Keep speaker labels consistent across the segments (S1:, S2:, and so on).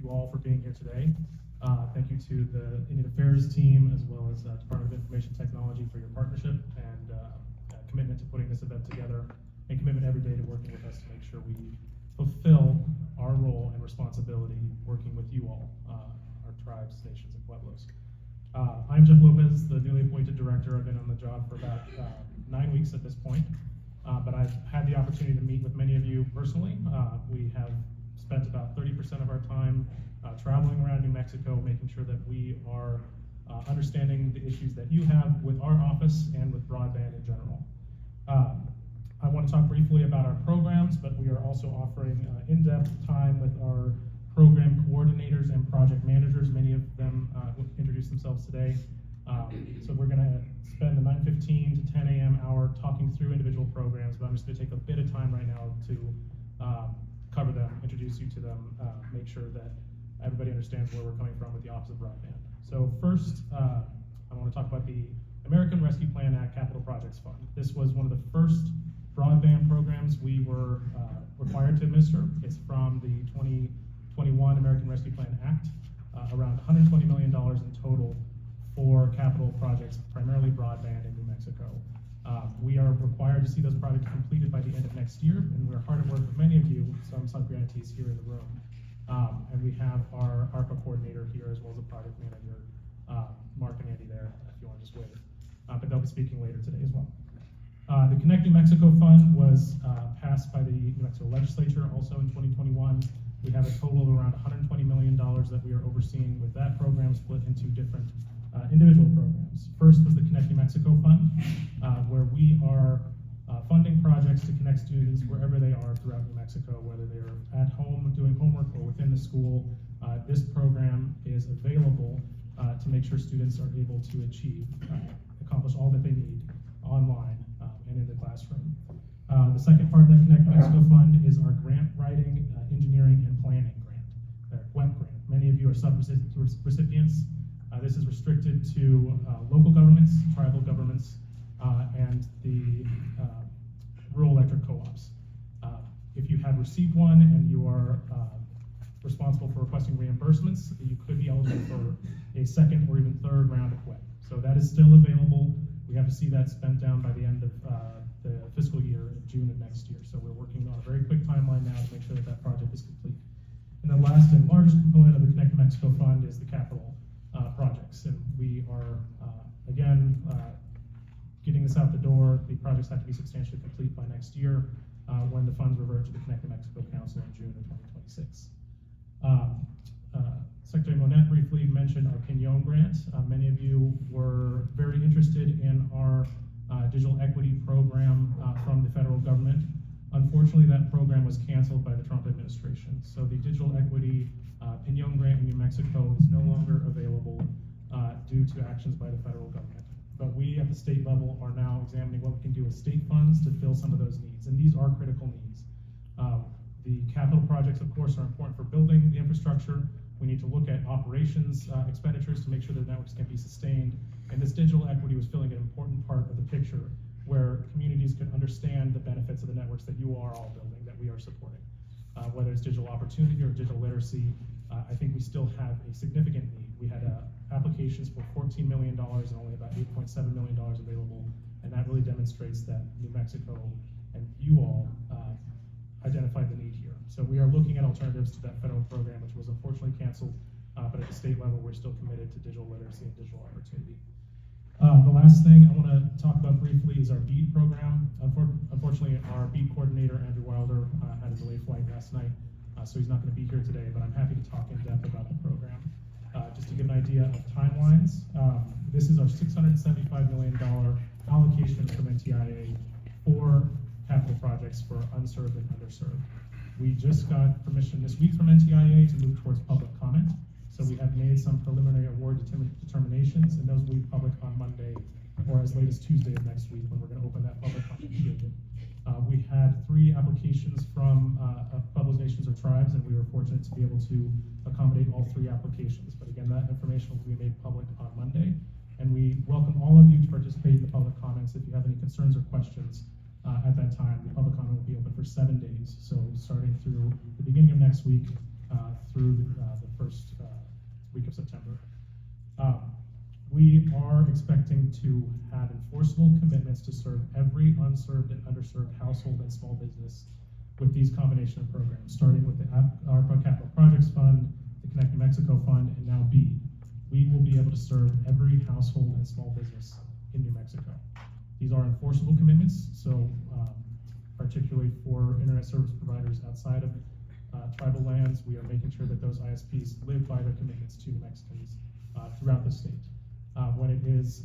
S1: you all for being here today. Thank you to the Indian Affairs team as well as Department of Information Technology for your partnership and commitment to putting this event together, and commitment every day to working with us to make sure we fulfill our role and responsibility working with you all, our tribes, nations, and pueblos. I'm Jeff Lopez, the newly appointed director. I've been on the job for about 9 weeks at this point, but I've had the opportunity to meet with many of you personally. We have spent about 30% of our time traveling around New Mexico, making sure that we are understanding the issues that you have with our office and with broadband in general. I want to talk briefly about our programs, but we are also offering in-depth time with our program coordinators and project managers. Many of them will introduce themselves today. So we're going to spend the 9:15 to 10 a.m. hour talking through individual programs, but I'm just going to take a bit of time right now to cover them, introduce you to them, make sure that everybody understands where we're coming from with the Office of Broadband. So first, I want to talk about the American Rescue Plan Act Capital Projects Fund. This was one of the first broadband programs we were required to administer. It's from the 2021 American Rescue Plan Act, around $120 million in total for capital projects, primarily broadband in New Mexico. We are required to see those projects completed by the end of next year, and we're hard at work with many of you, some sub-grantees here in the room. And we have our ARPA coordinator here as well as a project manager, Mark and Andy there, if you want to just wait. But they'll be speaking later today as well. The Connect New Mexico Fund was passed by the New Mexico legislature also in 2021. We have a total of around $120 million that we are overseeing with that program, split into different individual programs. First was the Connect New Mexico Fund, where we are funding projects to connect students wherever they are throughout New Mexico, whether they're at home doing homework or within the school. This program is available to make sure students are able to accomplish all that they need online and in the classroom. The second part of the Connect New Mexico Fund is our grant writing, engineering, and planning grant, WEP grant. Many of you are sub-recipients. This is restricted to local governments, tribal governments, and the rural electric co-ops. If you have received one and you are responsible for requesting reimbursements, you could be eligible for a second or even third round of WEP. So that is still available. We have to see that spent down by the end of the fiscal year in June of next year. So we're working on a very quick timeline now to make sure that that project is complete. And the last and largest component of the Connect New Mexico Fund is the capital projects. And we are, again, getting this out the door. The projects have to be substantially complete by next year when the funds revert to the Connect New Mexico Council in June of 2026. Secretary Monette briefly mentioned our Pinon grant. Many of you were very interested in our digital equity program from the federal government. Unfortunately, that program was canceled by the Trump administration. So the digital equity Pinon grant in New Mexico is no longer available due to actions by the federal government. But we at the state level are now examining what we can do with state funds to fill some of those needs, and these are critical needs. The capital projects, of course, are important for building the infrastructure. We need to look at operations expenditures to make sure that networks can be sustained. And this digital equity was filling an important part of the picture where communities could understand the benefits of the networks that you are all building, that we are supporting. Whether it's digital opportunity or digital literacy, I think we still have a significant need. We had applications for $14 million and only about $8.7 million available, and that really demonstrates that New Mexico and you all identified the need here. So we are looking at alternatives to that federal program, which was unfortunately canceled, but at the state level, we're still committed to digital literacy and digital opportunity. The last thing I want to talk about briefly is our BEAD program. Unfortunately, our BEAD coordinator, Andrew Wilder, had a delayed flight last night, so he's not going to be here today, but I'm happy to talk in depth about the program. Just to give an idea of timelines, this is our $675 million allocation from NTIA for capital projects for unserved and underserved. We just got permission this week from NTIA to move towards public comment. So we have made some preliminary award determinations, and those will be public on Monday or as late as Tuesday of next week when we're going to open that public comment period. We had 3 applications from Pueblos, Nations, or Tribes, and we were fortunate to be able to accommodate all 3 applications. But again, that information will be made public on Monday, and we welcome all of you to participate in the public comments. If you have any concerns or questions at that time, the public comment will be open for 7 days. So starting through the beginning of next week through the week of September. We are expecting to have enforceable commitments to serve every unserved and underserved household and small business with these combination of programs, starting with the ARPA Capital Projects Fund, the Connect New Mexico Fund, and now BEAD. We will be able to serve every household and small business in New Mexico. These are enforceable commitments, so particularly for internet service providers outside of tribal lands, we are making sure that those ISPs live by their commitments to New Mexicans throughout the state. When it is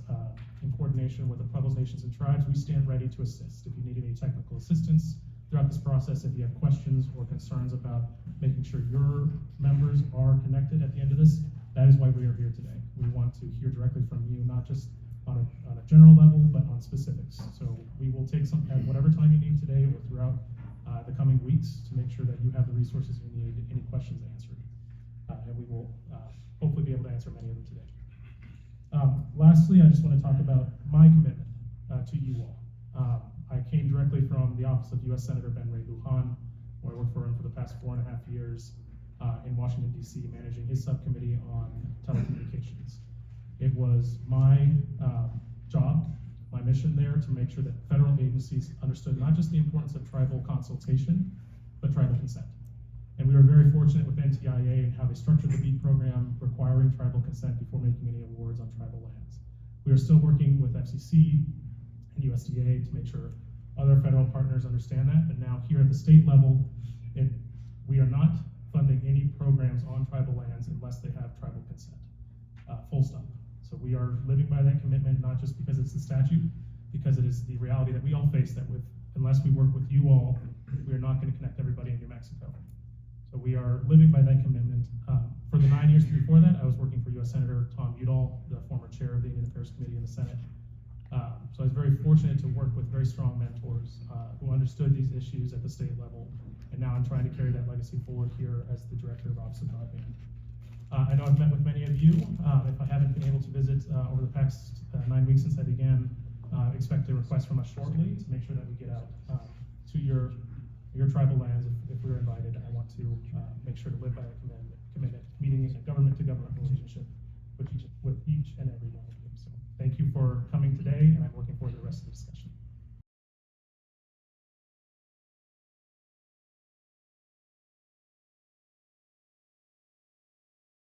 S1: in coordination with the Pueblos, Nations, and Tribes, we stand ready to assist. If you need any technical assistance throughout this process, if you have questions or concerns about making sure your members are connected at the end of this, that is why we are here today. We want to hear directly from you, not just on a general level, but on specifics. So we will take some at whatever time you need today or throughout the coming weeks to make sure that you have the resources you need, any questions answered. And we will hopefully be able to answer many of them today. Lastly, I just want to talk about my commitment to you all. I came directly from the office of U.S. Senator Ben Ray Lujan, where I worked for him for the past 4.5 years in Washington, D.C., managing his subcommittee on telecommunications. It was my job, my mission there, to make sure that federal agencies understood not just the importance of tribal consultation, but tribal consent. And we were very fortunate with NTIA and how they structured the BEAD program, requiring tribal consent before making any awards on tribal lands. We are still working with FCC and USDA to make sure other federal partners understand that, but now here at the state level, we are not funding any programs on tribal lands unless they have tribal consent, full stop. So we are living by that commitment, not just because it's the statute, because it is the reality that we all face, that unless we work with you all, we are not going to connect everybody in New Mexico. So we are living by that commitment. For the 9 years before that, I was working for U.S. Senator Tom Udall, the former chair of the Indian Affairs Committee in the Senate. So I was very fortunate to work with very strong mentors who understood these issues at the state level. And now I'm trying to carry that legacy forward here as the director of Office of Broadband. I know I've met with many of you. If I haven't been able to visit over the past 9 weeks since I began, expect a request from us shortly to make sure that we get out to your tribal lands if we're invited. I want to make sure to live by that commitment, meeting in a government-to-government relationship with each and every one of you. So thank you for coming today, and I'm looking forward to the rest of the discussion.